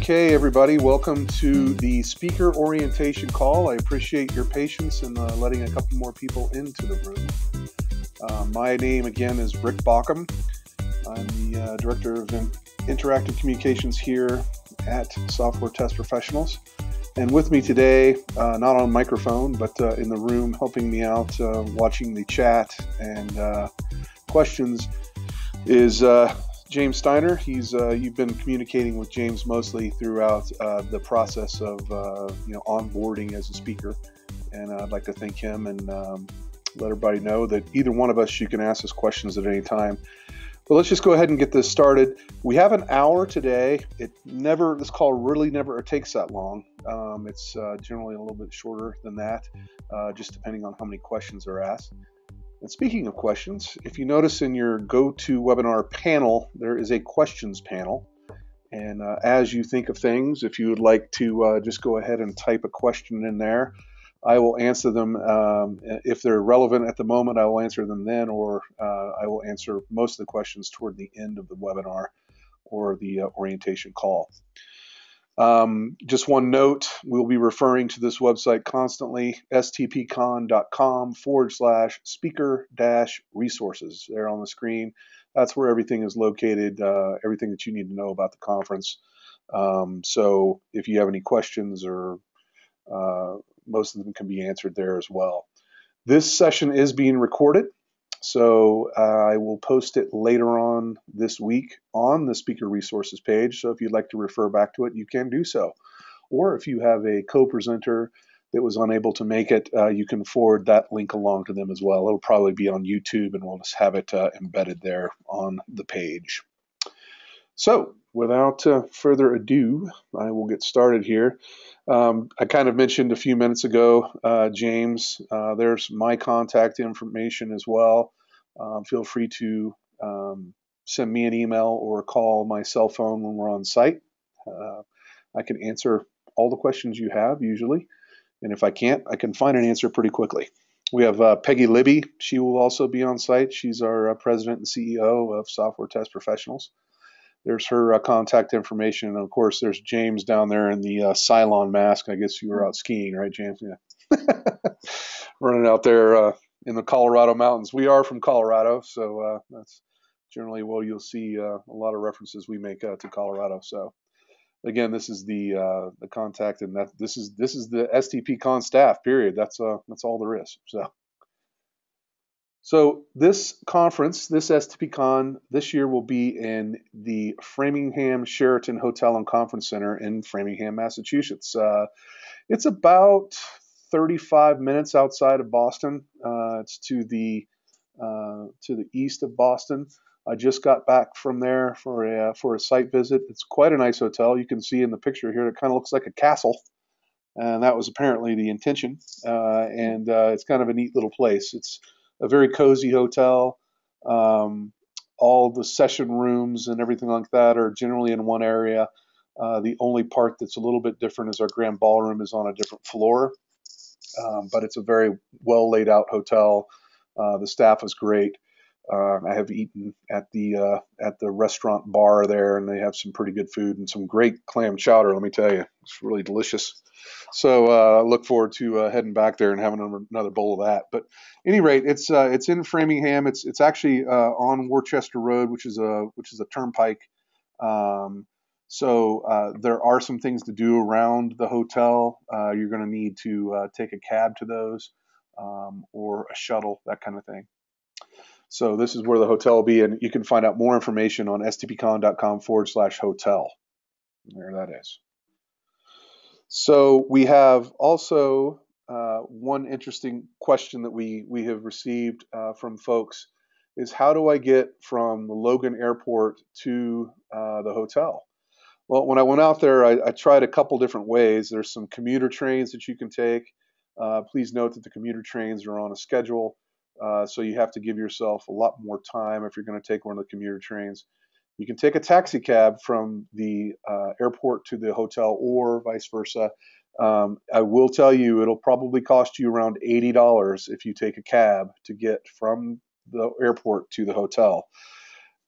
Okay, everybody, welcome to the speaker orientation call. I appreciate your patience in letting a couple more people into the room. My name again is Rick Bauckham. I'm the Director of Interactive Communications here at Software Test Professionals. And with me today, not on microphone, but in the room helping me out, watching the chat and questions, is James Steiner. You've been communicating with James mostly throughout the process of onboarding as a speaker, and I'd like to thank him and let everybody know that either one of us, you can ask us questions at any time. But let's just go ahead and get this started. We have an hour today. This call really never takes that long. It's generally a little bit shorter than that, just depending on how many questions are asked. And speaking of questions, if you notice in your GoToWebinar panel, there is a questions panel. And as you think of things, if you would like to just go ahead and type a question in there, I will answer them. If they're relevant at the moment, I will answer them then, or I will answer most of the questions toward the end of the webinar or the orientation call. Just one note, we'll be referring to this website constantly, stpcon.com/speaker-resources. There on the screen, that's where everything is located, everything that you need to know about the conference. So if you have any questions, or most of them can be answered there as well. This session is being recorded, so I will post it later on this week on the speaker resources page. So if you'd like to refer back to it, you can do so. Or if you have a co-presenter that was unable to make it, you can forward that link along to them as well. It'll probably be on YouTube, and we'll just have it embedded there on the page. So without further ado, I will get started here. I kind of mentioned a few minutes ago, James, there's my contact information as well. Feel free to send me an email or call my cell phone when we're on site. I can answer all the questions you have usually, and if I can't, I can find an answer pretty quickly. We have Peggy Libby. She will also be on site. She's our president and CEO of Software Test Professionals. There's her contact information. And of course, there's James down there in the Cylon mask. I guess you were out skiing, right, James? Yeah. Running out there in the Colorado mountains. We are from Colorado, so that's generally where you'll see a lot of references we make to Colorado. So again, this is the contact, and this is the STPCon staff. Period. That's all there is. So this conference, this STPCon, this year will be in the Framingham Sheraton Hotel and Conference Center in Framingham, Massachusetts. It's about 35 minutes outside of Boston. It's to the east of Boston. I just got back from there for a site visit. It's quite a nice hotel. You can see in the picture here, it kind of looks like a castle, and that was apparently the intention. And it's kind of a neat little place. It's a very cozy hotel. All the session rooms and everything like that are generally in one area. The only part that's a little bit different is our grand ballroom is on a different floor. But it's a very well laid out hotel. The staff is great. I have eaten at the restaurant bar there, and they have some pretty good food and some great clam chowder. Let me tell you, it's really delicious. So I look forward to heading back there and having another bowl of that. But at any rate, it's in Framingham. It's actually on Worcester Road, which is a turnpike. So there are some things to do around the hotel. You're going to need to take a cab to those, or a shuttle, that kind of thing. So this is where the hotel will be, and you can find out more information on stpcon.com/hotel. There that is. So we have also one interesting question that we have received from folks is, how do I get from the Logan Airport to the hotel? Well, when I went out there, I tried a couple different ways. There's some commuter trains that you can take. Please note that the commuter trains are on a schedule. So you have to give yourself a lot more time if you're going to take one of the commuter trains. You can take a taxi cab from the airport to the hotel, or vice versa. I will tell you, it'll probably cost you around $80 if you take a cab to get from the airport to the hotel.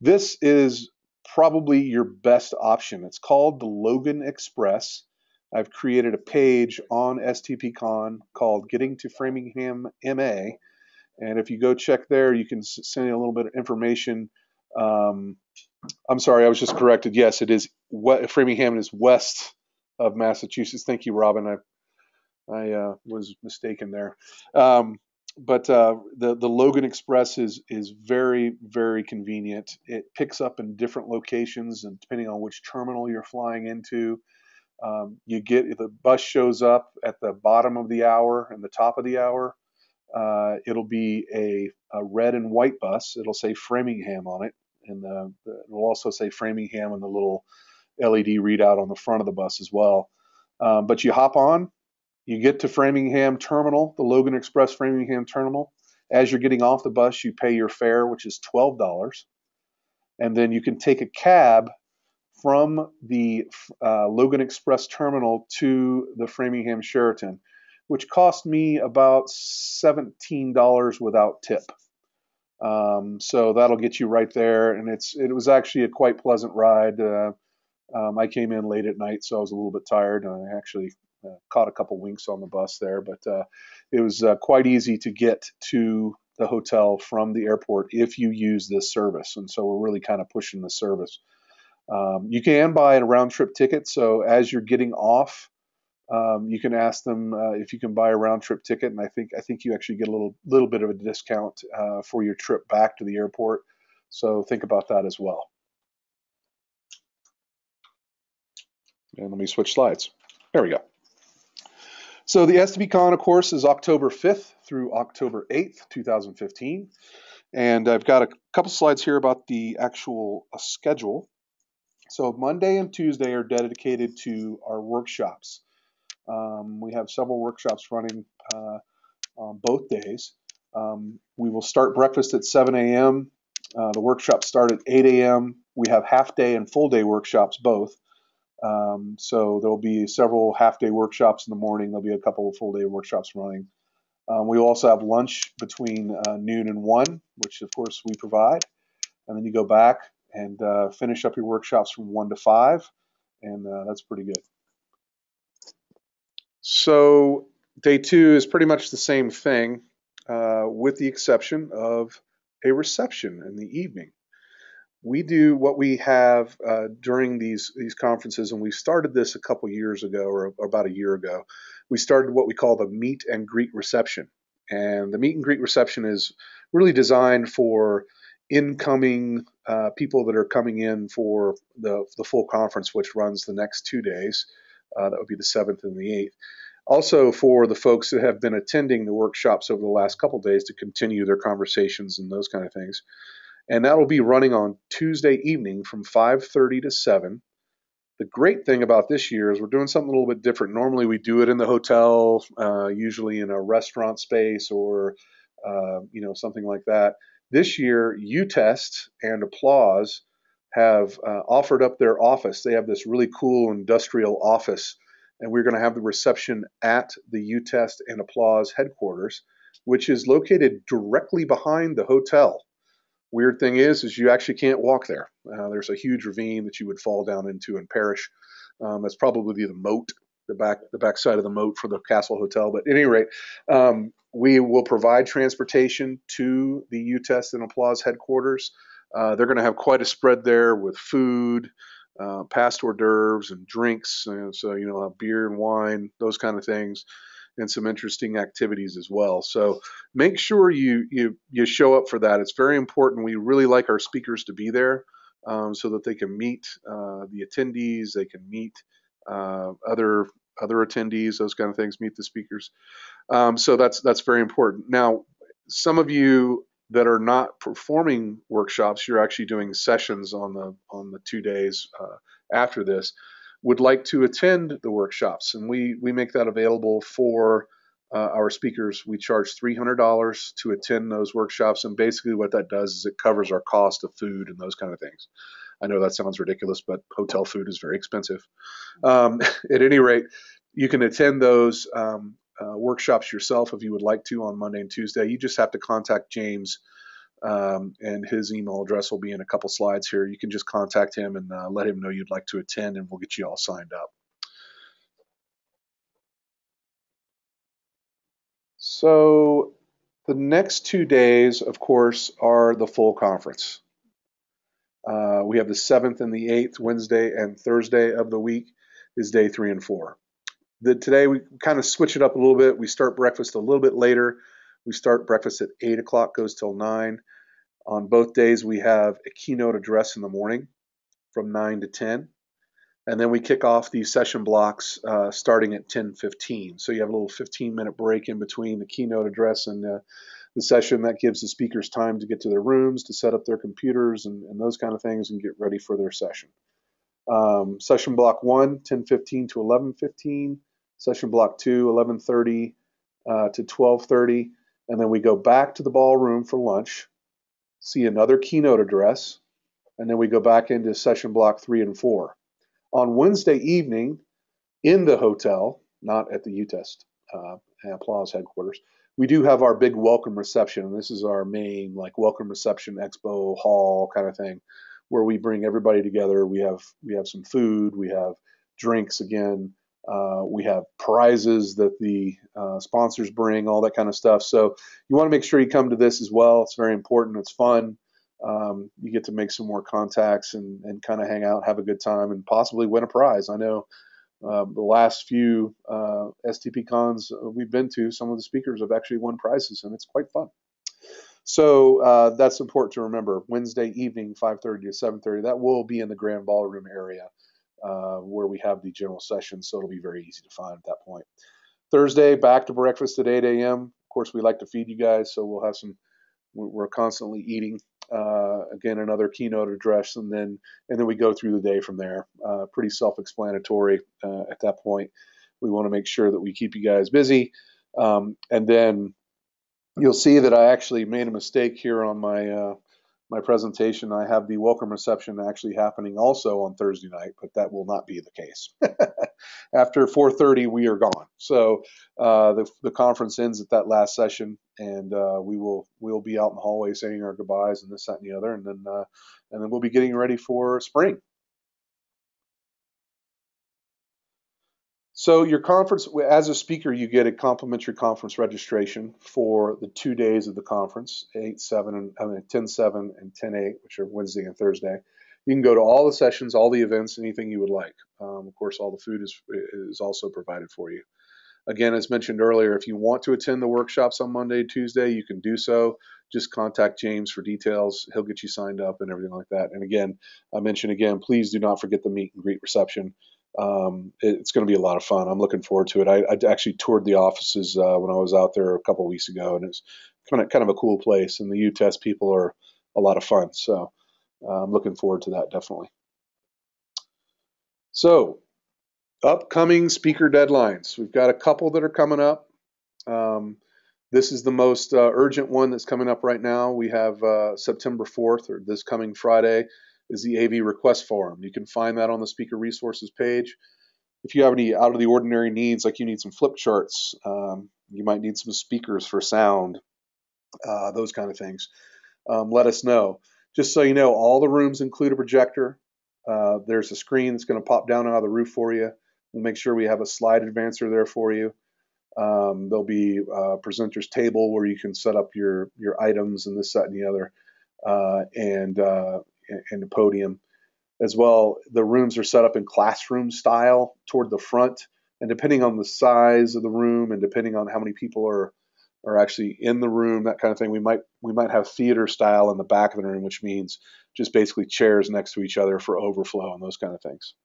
This is probably your best option. It's called the Logan Express. I've created a page on STPCon called Getting to Framingham MA. And if you go check there, you can send you a little bit of information. Um, I'm sorry, I was just corrected. Yes, it is. Framingham is west of Massachusetts. Thank you, Robin. I was mistaken there. But the Logan Express is very, very convenient. It picks up in different locations, and depending on which terminal you're flying into, the bus shows up at the bottom of the hour and the top of the hour. It'll be a red and white bus. It'll say Framingham on it, and it'll also say Framingham in the little LED readout on the front of the bus as well. But you hop on, you get to Framingham Terminal, the Logan Express Framingham Terminal. As you're getting off the bus, you pay your fare, which is $12, and then you can take a cab from the Logan Express Terminal to the Framingham Sheraton, which cost me about $17 without tip. So that'll get you right there, and it was actually a quite pleasant ride. I came in late at night, so I was a little bit tired. I actually caught a couple winks on the bus there, but it was quite easy to get to the hotel from the airport if you use this service. And so we're really kind of pushing the service. You can buy a round trip ticket. So as you're getting off, you can ask them if you can buy a round trip ticket, and I think you actually get a little bit of a discount for your trip back to the airport. So think about that as well. And let me switch slides. There we go. So the STPCon, of course, is October 5th through October 8th, 2015. And I've got a couple slides here about the actual schedule. So Monday and Tuesday are dedicated to our workshops. We have several workshops running on both days. We will start breakfast at 7 a.m. The workshops start at 8 a.m. We have half-day and full-day workshops both. So there'll be several half-day workshops in the morning. There'll be a couple of full-day workshops running. We also have lunch between noon and 1, which of course we provide. And then you go back and finish up your workshops from 1 to 5, and that's pretty good. So day 2 is pretty much the same thing, with the exception of a reception in the evening. We do what we have during these conferences, and we started this a couple years ago, or about a year ago. We started what we call the meet and greet reception. And the meet and greet reception is really designed for incoming people that are coming in for the full conference, which runs the next 2 days. That would be the 7th and the 8th. Also for the folks that have been attending the workshops over the last couple days to continue their conversations and those kind of things. And that will be running on Tuesday evening from 5:30 to 7. The great thing about this year is we're doing something a little bit different. Normally we do it in the hotel, usually in a restaurant space or something like that. This year, UTest and Applause have offered up their office. They have this really cool industrial office, and we're going to have the reception at the UTest and Applause headquarters, which is located directly behind the hotel. Weird thing is you actually can't walk there. There's a huge ravine that you would fall down into and perish. That's probably the moat, the back side of the moat for the Castle Hotel. But at any rate, we will provide transportation to the UTest and Applause headquarters. They're going to have quite a spread there with food, past hors d'oeuvres and drinks. So beer and wine, those kind of things, and some interesting activities as well. So make sure you show up for that. It's very important. We really like our speakers to be there so that they can meet the attendees, they can meet other attendees, those kind of things, meet the speakers. So that's very important. Now, some of you that are not performing workshops, you're actually doing sessions on the 2 days after this, would like to attend the workshops, and we make that available for our speakers. We charge $300 to attend those workshops, and basically what that does is it covers our cost of food and those kind of things. I know that sounds ridiculous, but hotel food is very expensive. At any rate, you can attend those workshops yourself if you would like to on Monday and Tuesday. You just have to contact James and his email address will be in a couple slides here. You can just contact him and let him know you'd like to attend, and we'll get you all signed up. So the next 2 days, of course, are the full conference. We have the 7th and the 8th, Wednesday and Thursday of the week is day 3 and 4. Today we kind of switch it up a little bit. We start breakfast a little bit later. We start breakfast at 8 o'clock, goes till 9. On both days we have a keynote address in the morning from 9 to 10. And then we kick off these session blocks starting at 10:15. So you have a little 15-minute break in between the keynote address and the session. That gives the speakers time to get to their rooms, to set up their computers and those kind of things and get ready for their session. Session block 1, 10:15 to 11:15. Session block 2, 11:30 to 12:30. And then we go back to the ballroom for lunch, see another keynote address, and then we go back into session block 3 and 4. On Wednesday evening, in the hotel, not at the UTEST Applause headquarters, we do have our big welcome reception. And this is our main welcome reception expo hall kind of thing, where we bring everybody together. We have some food, we have drinks again, we have prizes that the sponsors bring, all that kind of stuff. So you want to make sure you come to this as well. It's very important. It's fun. You get to make some more contacts and kind of hang out, have a good time, and possibly win a prize. I know the last few STPCons we've been to, some of the speakers have actually won prizes, and it's quite fun. So that's important to remember. Wednesday evening, 5:30 to 7:30, that will be in the grand ballroom area where we have the general session, so it'll be very easy to find at that point. Thursday, back to breakfast at 8 a.m. Of course, we like to feed you guys, so we'll have we're constantly eating. Again, another keynote address, and then we go through the day from there. Pretty self-explanatory at that point. We want to make sure that we keep you guys busy. And then you'll see that I actually made a mistake here on my presentation. I have the welcome reception actually happening also on Thursday night, but that will not be the case. After 4:30, we are gone. So the conference ends at that last session, and we'll be out in the hallway saying our goodbyes and this, that, and the other, and then we'll be getting ready for spring. So your conference, as a speaker, you get a complimentary conference registration for the 2 days of the conference, 10/7 and 10/8, which are Wednesday and Thursday. You can go to all the sessions, all the events, anything you would like. Of course, all the food is also provided for you. Again, as mentioned earlier, if you want to attend the workshops on Monday, Tuesday, you can do so. Just contact James for details. He'll get you signed up and everything like that. And again, I mentioned again, please do not forget the meet and greet reception. It's going to be a lot of fun. I'm looking forward to it. I actually toured the offices when I was out there a couple of weeks ago, and it's kind of a cool place. And the UTEST people are a lot of fun. So I'm looking forward to that definitely. So upcoming speaker deadlines. We've got a couple that are coming up. This is the most urgent one that's coming up right now. We have September 4th, or this coming Friday, is the AV request forum. You can find that on the speaker resources page. If you have any out of the ordinary needs, like you need some flip charts, you might need some speakers for sound, those kind of things, let us know. Just so you know, all the rooms include a projector. There's a screen that's going to pop down out of the roof for you. We'll make sure we have a slide advancer there for you. There'll be a presenter's table where you can set up your items and this, that, and the other, and a podium as well. The rooms are set up in classroom style toward the front, and depending on the size of the room and depending on how many people are actually in the room, that kind of thing, we might have theater style in the back of the room, which means just basically chairs next to each other for overflow and those kind of things.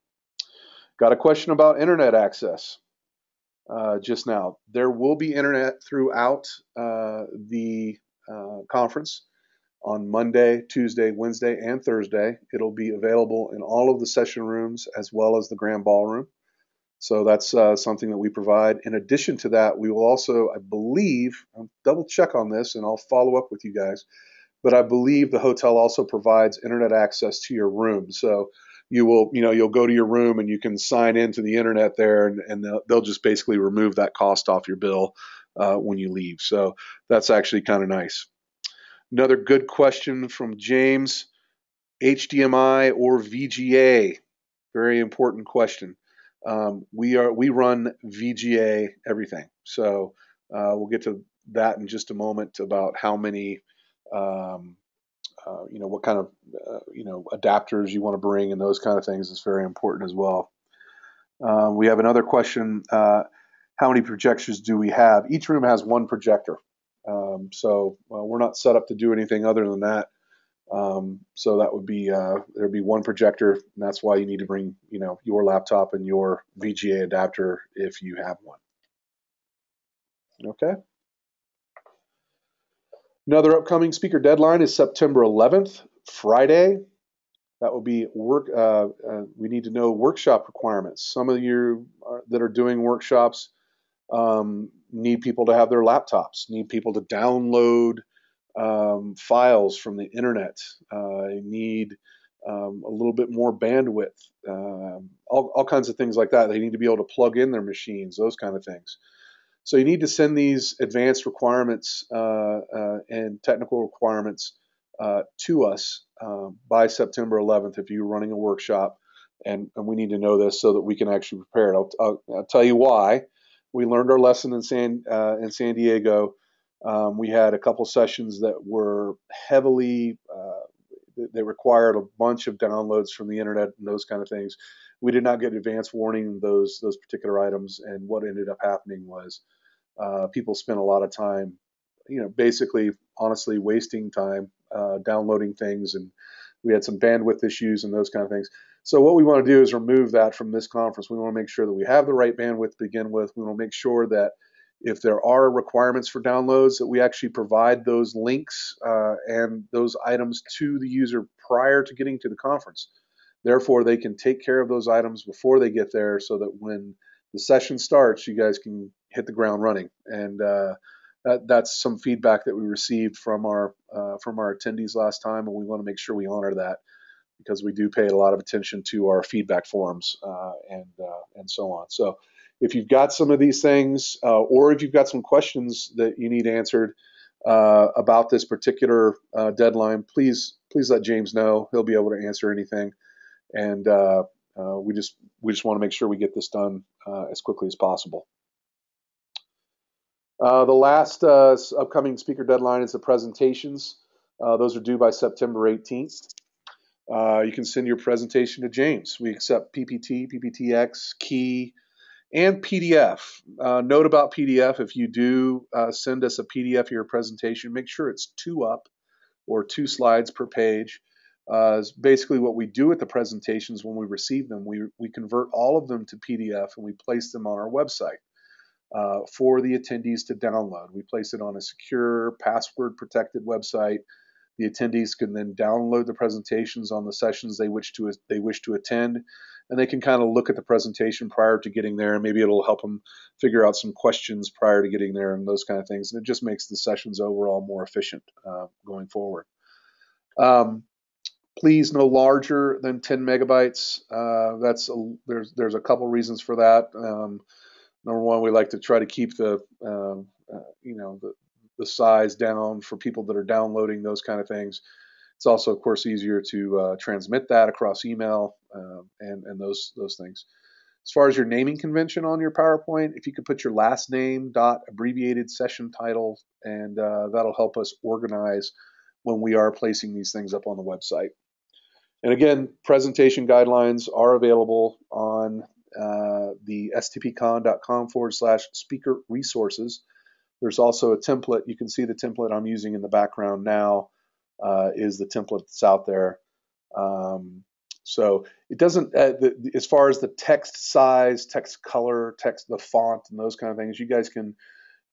Got a question about internet access just now. There will be internet throughout the conference on Monday, Tuesday, Wednesday, and Thursday. It'll be available in all of the session rooms as well as the grand ballroom. So that's something that we provide. In addition to that, we will also, I believe, I'll double check on this and I'll follow up with you guys, but I believe the hotel also provides internet access to your room. So you'll go to your room and you can sign into the internet there, and they'll just basically remove that cost off your bill when you leave. So that's actually kind of nice. Another good question from James, HDMI or VGA? Very important question. We run VGA everything. So we'll get to that in just a moment about how many, what kind of, adapters you want to bring and those kind of things is very important as well. We have another question. How many projectors do we have? Each room has one projector. So we're not set up to do anything other than that. So that would be there'd be one projector, and that's why you need to bring your laptop and your VGA adapter if you have one. Okay. Another upcoming speaker deadline is September 11th, Friday. That will be work. We need to know workshop requirements. Some of you that are doing workshops need people to have their laptops, need people to download files from the internet. Need a little bit more bandwidth, all kinds of things like that. They need to be able to plug in their machines, those kind of things. So you need to send these advanced requirements and technical requirements to us by September 11th if you're running a workshop, and we need to know this so that we can actually prepare it. I'll tell you why. We learned our lesson in San Diego. We had a couple sessions that were heavily, they required a bunch of downloads from the internet and those kind of things. We did not get advance warning of those particular items, and what ended up happening was people spent a lot of time, basically, honestly, wasting time downloading things, and we had some bandwidth issues and those kind of things. So what we want to do is remove that from this conference. We want to make sure that we have the right bandwidth to begin with. We want to make sure that if there are requirements for downloads, that we actually provide those links and those items to the user prior to getting to the conference. Therefore, they can take care of those items before they get there so that when the session starts, you guys can hit the ground running. And that's some feedback that we received from our attendees last time, and we want to make sure we honor that because we do pay a lot of attention to our feedback forums and so on. So if you've got some of these things, or if you've got some questions that you need answered about this particular deadline, please let James know. He'll be able to answer anything. And we just want to make sure we get this done as quickly as possible. The last upcoming speaker deadline is the presentations. Those are due by September 18th. You can send your presentation to James. We accept PPT, PPTX, Key, and PDF. Note about PDF, if you do send us a PDF of your presentation, make sure it's 2 up or 2 slides per page. Basically what we do with the presentations when we receive them, we convert all of them to PDF and we place them on our website for the attendees to download. We place it on a secure, password protected website. The attendees can then download the presentations on the sessions they wish to attend, and they can kind of look at the presentation prior to getting there, and maybe it'll help them figure out some questions prior to getting there and those kind of things. And it just makes the sessions overall more efficient going forward. Please no larger than 10 megabytes. There's a couple reasons for that. Number one, we like to try to keep the size down for people that are downloading those kind of things. It's also, of course, easier to transmit that across email and those things. As far as your naming convention on your PowerPoint, if you could put your last name dot abbreviated session title, and that'll help us organize when we are placing these things up on the website. And again, presentation guidelines are available on the stpcon.com/speaker resources. There's also a template. You can see the template I'm using in the background now is the template that's out there. So it doesn't, as far as the text size, text color, the font, and those kind of things, you guys can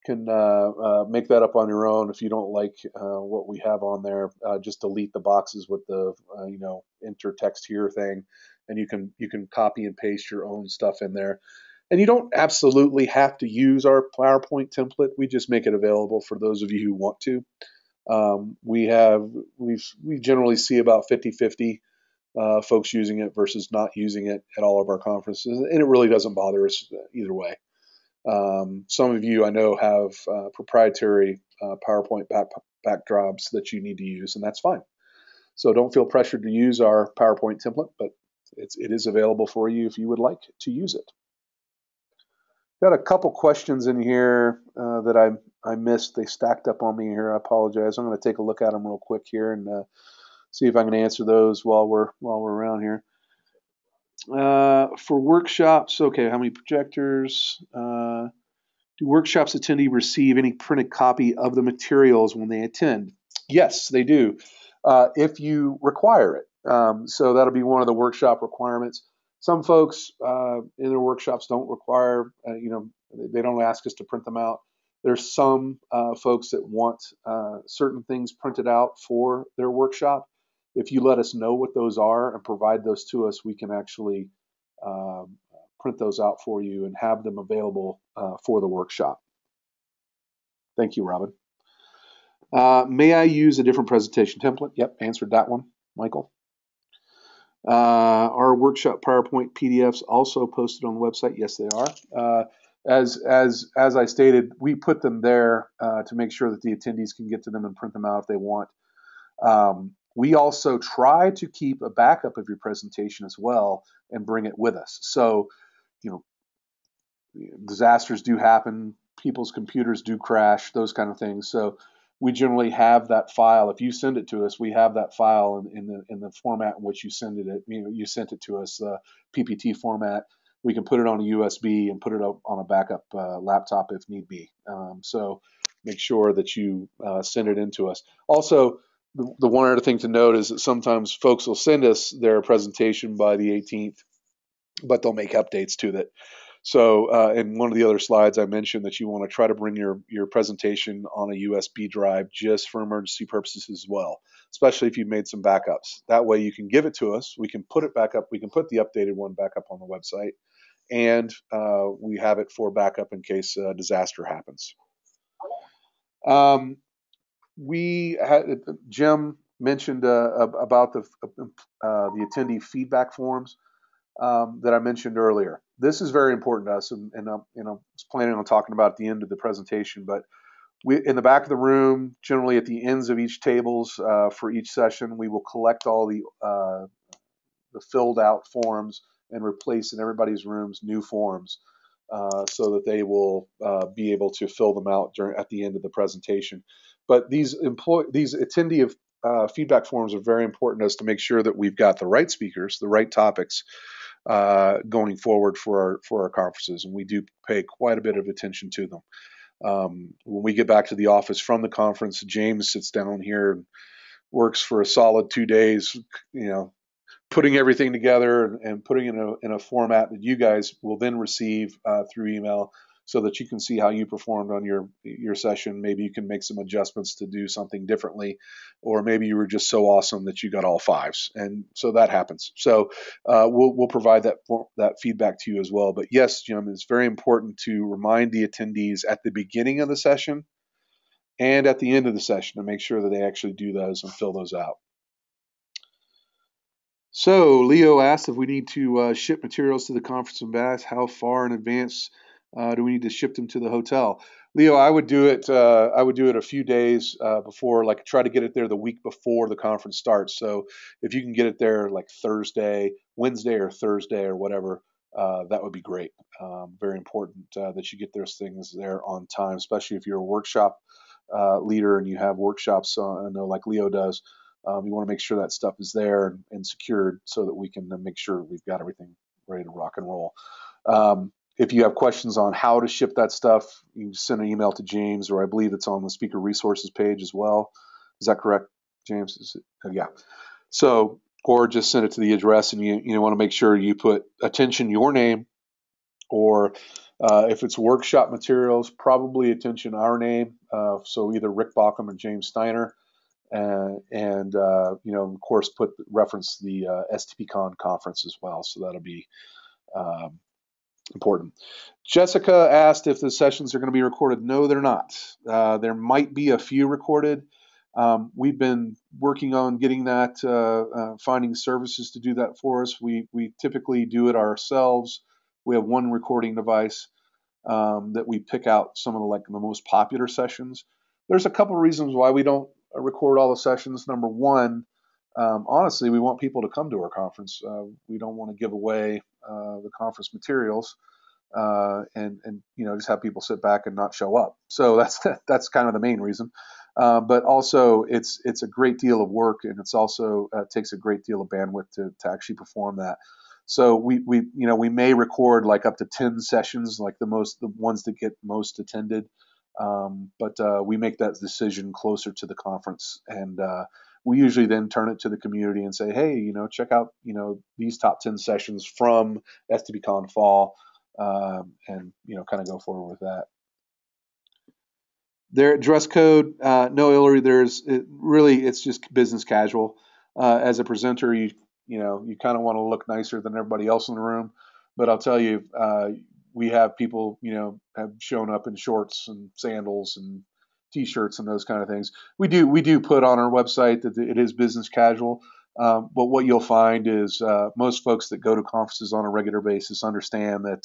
make that up on your own. If you don't like what we have on there, just delete the boxes with the enter text here thing, and you can copy and paste your own stuff in there. And you don't absolutely have to use our PowerPoint template. We just make it available for those of you who want to. We generally see about 50-50 folks using it versus not using it at all of our conferences, and it really doesn't bother us either way. Some of you I know have proprietary PowerPoint backdrops that you need to use, and that's fine. So don't feel pressured to use our PowerPoint template, but it is available for you if you would like to use it. Got a couple questions in here that I missed. They stacked up on me here. I apologize. I'm going to take a look at them real quick here and see if I can answer those while we're around here. For workshops, okay, how many projectors? Do workshops attendee receive any printed copy of the materials when they attend? Yes, they do, if you require it. So that'll be one of the workshop requirements. Some folks in their workshops don't require, they don't ask us to print them out. There's some folks that want certain things printed out for their workshop. If you let us know what those are and provide those to us, we can actually print those out for you and have them available for the workshop. Thank you, Robin. May I use a different presentation template? Yep, answered that one, Michael. Our workshop PowerPoint PDFs also posted on the website? Yes, they are. As I stated, we put them there to make sure that the attendees can get to them and print them out if they want. We also try to keep a backup of your presentation as well and bring it with us. So, disasters do happen, people's computers do crash, those kind of things. So we generally have that file. If you send it to us, we have that file in the format in which you sent it. You sent it to us, PPT format. We can put it on a USB and put it up on a backup laptop if need be. So make sure that you send it in to us. Also, the one other thing to note is that sometimes folks will send us their presentation by the 18th, but they'll make updates to that. So in one of the other slides, I mentioned that you want to try to bring your presentation on a USB drive just for emergency purposes as well, especially if you've made some backups. That way you can give it to us. We can put it back up. We can put the updated one back up on the website, and we have it for backup in case a disaster happens. Jim mentioned about the attendee feedback forms that I mentioned earlier. This is very important to us, and I was planning on talking about at the end of the presentation, but in the back of the room, generally at the ends of each tables for each session, we will collect all the filled out forms and replace in everybody's rooms new forms so that they will be able to fill them out at the end of the presentation. But these attendee feedback forms are very important to us to make sure that we've got the right speakers, the right topics, going forward for our conferences, and we do pay quite a bit of attention to them. When we get back to the office from the conference, James sits down here and works for a solid 2 days, putting everything together and putting it in a format that you guys will then receive through email, so that you can see how you performed on your session. Maybe you can make some adjustments to do something differently, or maybe you were just so awesome that you got all fives, and so that happens. So we'll provide that feedback to you as well. But yes, Jim, it's very important to remind the attendees at the beginning of the session and at the end of the session to make sure that they actually do those and fill those out. So Leo asked if we need to ship materials to the conference in Bath. How far in advance do we need to ship them to the hotel? Leo, I would do it a few days before, like try to get it there the week before the conference starts. So if you can get it there like Wednesday or Thursday or whatever, that would be great. Very important that you get those things there on time, especially if you're a workshop leader and you have workshops, I know like Leo does. You want to make sure that stuff is there and secured so that we can make sure we've got everything ready to rock and roll. If you have questions on how to ship that stuff, you can send an email to James, or I believe it's on the speaker resources page as well. Is that correct, James? Yeah. So, or just send it to the address, and you want to make sure you put attention your name, or if it's workshop materials, probably attention our name. So either Rick Bauckham or James Steiner. And of course, reference the STPCon conference as well. So that'll be important. Jessica asked if the sessions are going to be recorded. No, they're not. There might be a few recorded. We've been working on getting that, finding services to do that for us. We typically do it ourselves. We have one recording device. that we pick out some of the most popular sessions. There's a couple reasons why we don't record all the sessions. Number one, honestly, we want people to come to our conference. We don't want to give away the conference materials and just have people sit back and not show up. So that's kind of the main reason. But also, it's a great deal of work, and it's also takes a great deal of bandwidth to actually perform that. So we may record like up to 10 sessions, like the ones that get most attended. But we make that decision closer to the conference, and we usually then turn it to the community and say, hey, check out these top 10 sessions from STPCon fall, and kind of go forward with that. Their dress code, no, Hillary. It's just business casual. As a presenter, you kind of want to look nicer than everybody else in the room. But I'll tell you, we have people have shown up in shorts and sandals and t-shirts and those kind of things. We do put on our website that it is business casual. But what you'll find is most folks that go to conferences on a regular basis understand that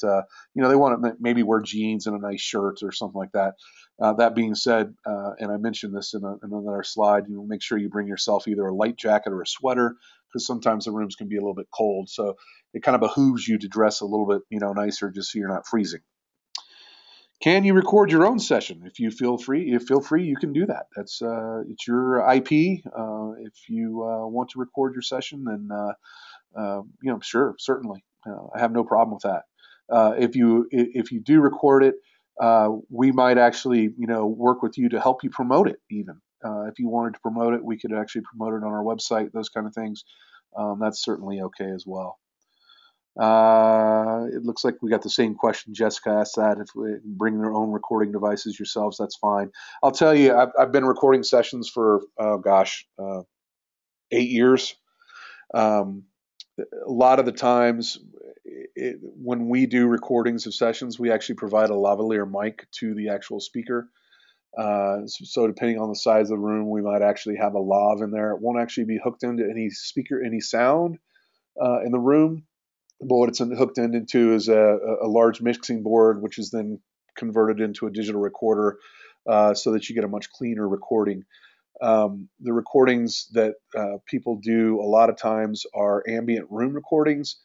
they want to maybe wear jeans and a nice shirt or something like that. That being said, and I mentioned this in another slide, make sure you bring yourself either a light jacket or a sweater, because sometimes the rooms can be a little bit cold. So it kind of behooves you to dress a little bit nicer, just so you're not freezing. Can you record your own session? If you feel free, you can do that. That's it's your IP. If you want to record your session, then sure, certainly, I have no problem with that. If you do record it, we might actually work with you to help you promote it. Even if you wanted to promote it, we could actually promote it on our website. Those kind of things. That's certainly okay as well. It looks like we got the same question. Jessica asked that if we bring their own recording devices yourselves, that's fine. I'll tell you, I've been recording sessions for 8 years. A lot of the times when we do recordings of sessions, we actually provide a lavalier mic to the actual speaker. So depending on the size of the room, we might actually have a lav in there. It won't actually be hooked into any sound in the room. But what it's hooked into is a large mixing board, which is then converted into a digital recorder, so that you get a much cleaner recording. The recordings that people do a lot of times are ambient room recordings,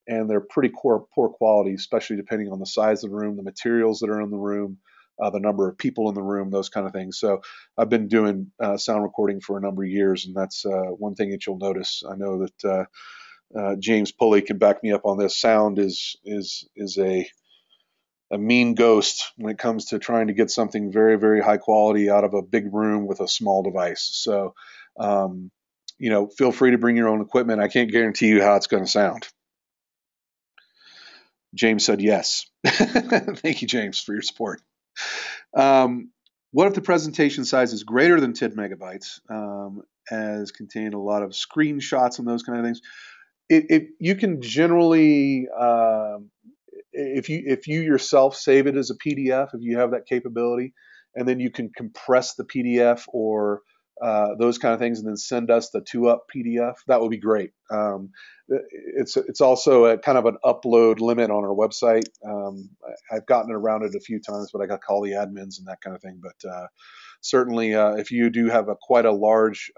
and they're pretty poor quality, especially depending on the size of the room, the materials that are in the room, the number of people in the room, those kind of things. So I've been doing sound recording for a number of years, and that's one thing that you'll notice. I know that James Pulley can back me up on this. Sound is a mean ghost when it comes to trying to get something very, very high quality out of a big room with a small device. So, feel free to bring your own equipment. I can't guarantee you how it's going to sound. James said yes. Thank you, James, for your support. What if the presentation size is greater than 10 megabytes, as contain a lot of screenshots and those kind of things? You can generally, if you yourself save it as a PDF, if you have that capability, and then you can compress the PDF or those kind of things, and then send us the 2-up PDF, that would be great. It's also a kind of an upload limit on our website. I've gotten around it a few times, but I got to call the admins and that kind of thing. But certainly, if you do have quite a large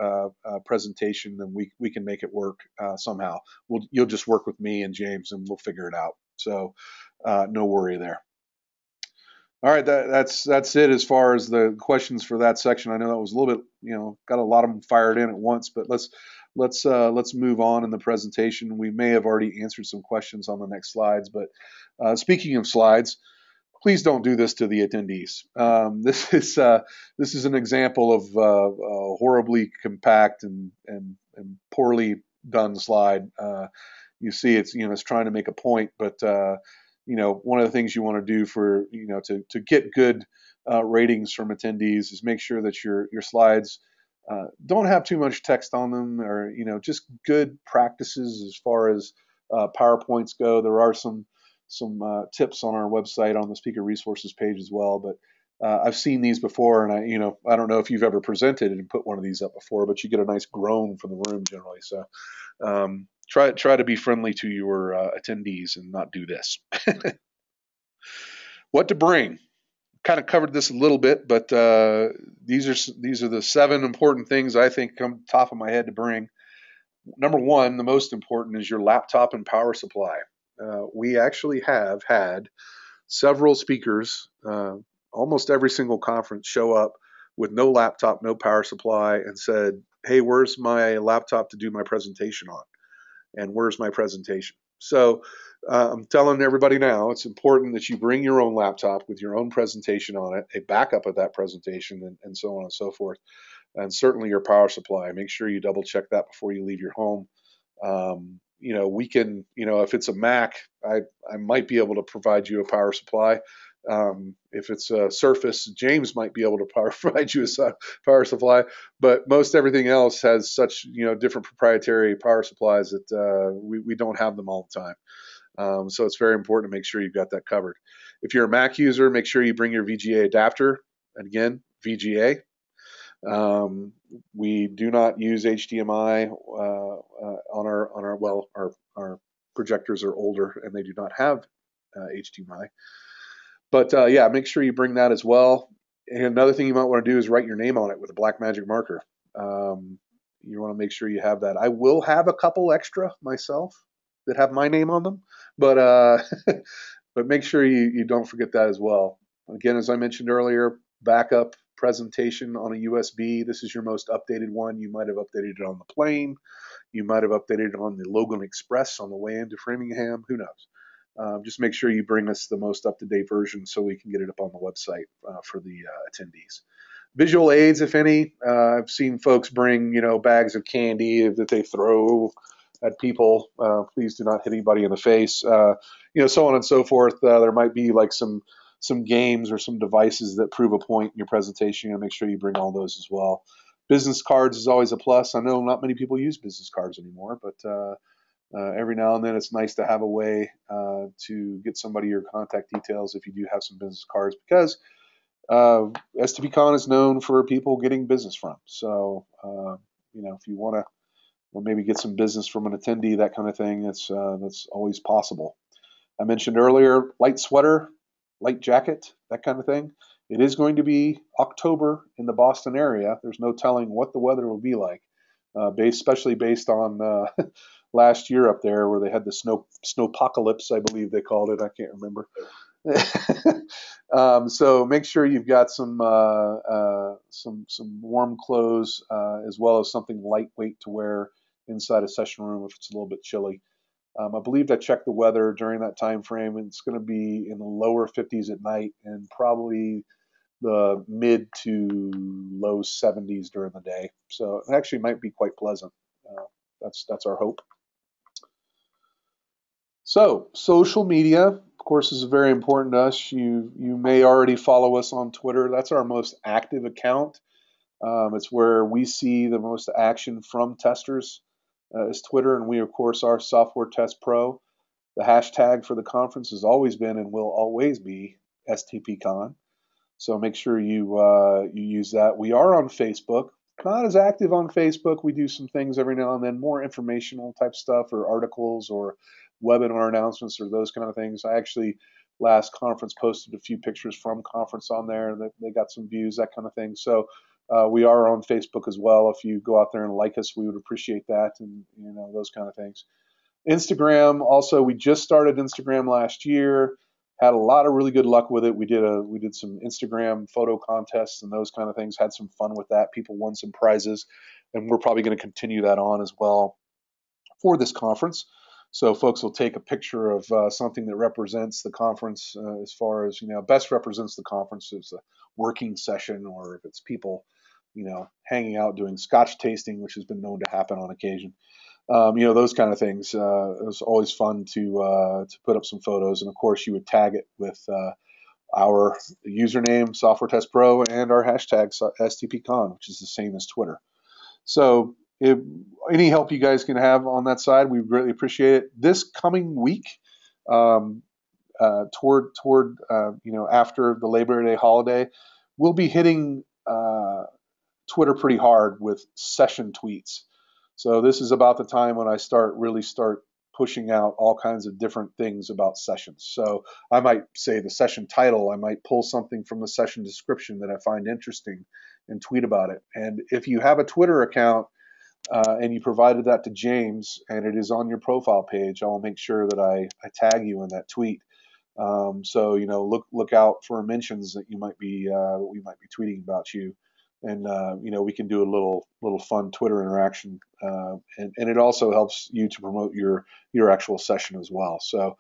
presentation, then we can make it work somehow. You'll just work with me and James, and we'll figure it out. So no worry there. All right, that's it as far as the questions for that section. I know that was a little bit, got a lot of them fired in at once, but let's move on in the presentation. We may have already answered some questions on the next slides, but speaking of slides, please don't do this to the attendees. This is an example of a horribly compact and poorly done slide. You see, it's trying to make a point, but one of the things you want to do for to get good ratings from attendees is make sure that your slides don't have too much text on them, or just good practices as far as PowerPoints go. There are some tips on our website on the speaker resources page as well, but I've seen these before, and I don't know if you've ever presented and put one of these up before, but you get a nice groan from the room generally. So try to be friendly to your attendees and not do this. What to bring? Kind of covered this a little bit, but these are the 7 important things I think come top of my head to bring. Number 1, the most important, is your laptop and power supply. We actually have had several speakers, almost every single conference, show up with no laptop, no power supply, and said, "Hey, where's my laptop to do my presentation on? And where's my presentation?" So I'm telling everybody now, it's important that you bring your own laptop with your own presentation on it, a backup of that presentation, and so on and so forth, and certainly your power supply. Make sure you double check that before you leave your home. We can, if it's a Mac, I might be able to provide you a power supply. If it's a Surface, James might be able to provide you a power supply. But most everything else has such, different proprietary power supplies that we don't have them all the time. So it's very important to make sure you've got that covered. If you're a Mac user, make sure you bring your VGA adapter. And again, VGA. We do not use HDMI on our projectors are older and they do not have HDMI. But yeah, make sure you bring that as well. And another thing you might want to do is write your name on it with a black magic marker. You want to make sure you have that. I will have a couple extra myself that have my name on them, but but make sure you don't forget that as well. Again, as I mentioned earlier, backup presentation on a USB. This is your most updated one. You might have updated it on the plane. You might have updated it on the Logan Express on the way into Framingham. Who knows? Just make sure you bring us the most up-to-date version so we can get it up on the website for the attendees. Visual aids, if any. I've seen folks bring, bags of candy that they throw at people. Please do not hit anybody in the face. So on and so forth. There might be like some games or some devices that prove a point in your presentation. Make sure you bring all those as well. Business cards is always a plus. I know not many people use business cards anymore, but every now and then it's nice to have a way to get somebody your contact details if you do have some business cards, because STPCon is known for people getting business from. So, if you want to maybe get some business from an attendee, that kind of thing, that's always possible. I mentioned earlier, light sweater, light jacket, that kind of thing. It is going to be October in the Boston area. There's no telling what the weather will be like, especially based on last year up there where they had the snowpocalypse, I believe they called it. I can't remember. So make sure you've got some warm clothes as well as something lightweight to wear inside a session room if it's a little bit chilly. I believe I checked the weather during that time frame, and it's going to be in the lower 50s at night and probably the mid to low 70s during the day. So it actually might be quite pleasant. That's our hope. So social media, of course, is very important to us. You may already follow us on Twitter. That's our most active account. It's where we see the most action from testers. Is Twitter, and we of course are Software Test Pro. The hashtag for the conference has always been and will always be STPCon. So make sure you use that. We are on Facebook. Not as active on Facebook. We do some things every now and then, more informational type stuff or articles or webinar announcements or those kind of things. I actually last conference posted a few pictures from conference on there that they got some views, that kind of thing. So we are on Facebook as well. If you go out there and like us, we would appreciate that, and those kind of things. Instagram also, we just started Instagram last year. Had a lot of really good luck with it. We did some Instagram photo contests and those kind of things. Had some fun with that. People won some prizes, and we're probably going to continue that on as well for this conference. So folks will take a picture of something that represents the conference, as far as best represents the conference. It's a working session, or if it's people hanging out doing scotch tasting, which has been known to happen on occasion. Those kind of things. It was always fun to put up some photos, and of course you would tag it with our username Software Test Pro and our hashtag STPCon, which is the same as Twitter. So if any help you guys can have on that side, we greatly appreciate it. This coming week, toward after the Labor Day holiday, we'll be hitting Twitter pretty hard with session tweets. So this is about the time when I start pushing out all kinds of different things about sessions. So I might say the session title, I might pull something from the session description that I find interesting and tweet about it. And if you have a Twitter account and you provided that to James and it is on your profile page, I'll make sure that I tag you in that tweet. So look out for mentions that we might be tweeting about you, and we can do a little fun Twitter interaction, and it also helps you to promote your actual session as well. So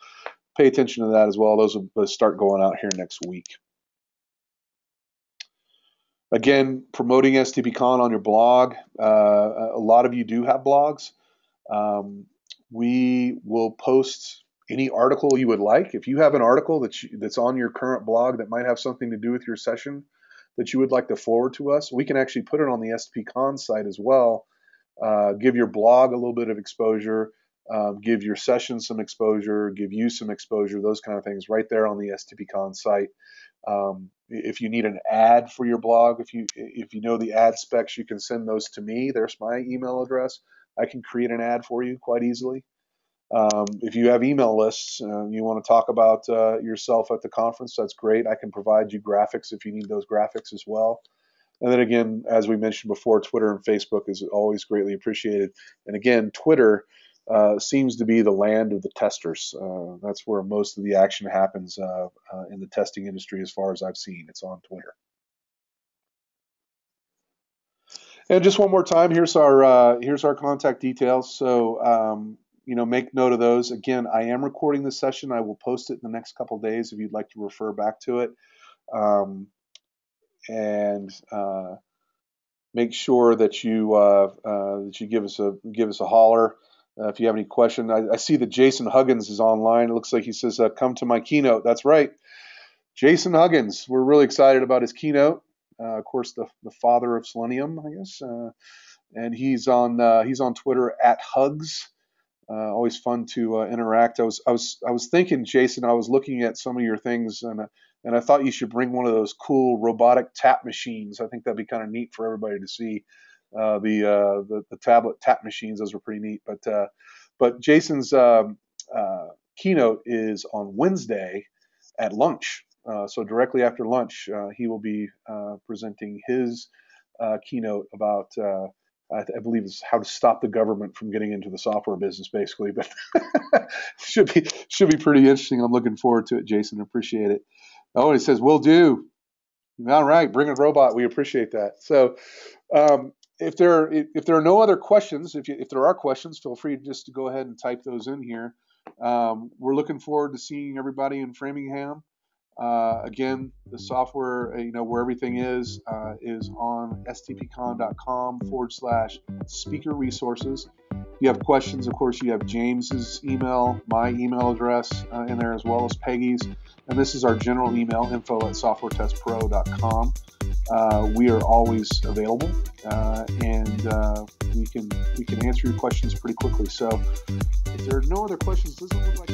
pay attention to that as well. Those will start going out here next week. Again, promoting STPCon on your blog. A lot of you do have blogs. We will post any article you would like. If you have an article that's on your current blog that might have something to do with your session that you would like to forward to us, we can actually put it on the STPCon site as well. Give your blog a little bit of exposure, give your session some exposure, give you some exposure, those kind of things right there on the STPCon site. If you need an ad for your blog, if you know the ad specs, you can send those to me. There's my email address. I can create an ad for you quite easily. If you have email lists, you want to talk about yourself at the conference, that's great. I can provide you graphics if you need those graphics as well. And then again, as we mentioned before, Twitter and Facebook is always greatly appreciated. And again, Twitter seems to be the land of the testers. That's where most of the action happens in the testing industry, as far as I've seen. It's on Twitter. And just one more time, here's our contact details. So make note of those. Again, I am recording this session. I will post it in the next couple of days if you'd like to refer back to it. And make sure that you give us a holler if you have any question. I see that Jason Huggins is online. It looks like he says, "Come to my keynote." That's right, Jason Huggins. We're really excited about his keynote. Of course, the father of Selenium, I guess. And he's on Twitter at Hugs. Always fun to interact. I was thinking, Jason, I was looking at some of your things, and I thought you should bring one of those cool robotic tap machines. I think that'd be kind of neat for everybody to see. The tablet tap machines, those were pretty neat. But Jason's keynote is on Wednesday at lunch. So directly after lunch, he will be presenting his keynote about. I believe it's how to stop the government from getting into the software business, basically. But should be pretty interesting. I'm looking forward to it, Jason. Appreciate it. Oh, and it says, "Will do." All right, bring a robot. We appreciate that. So, if there are no other questions, if there are questions, feel free just to go ahead and type those in here. We're looking forward to seeing everybody in Framingham. Again, the software, where everything is on stpcon.com/speaker resources. If you have questions, of course, you have James's email, my email address in there, as well as Peggy's. And this is our general email, info@softwaretestpro.com. We are always available, and we can answer your questions pretty quickly. So if there are no other questions, doesn't look like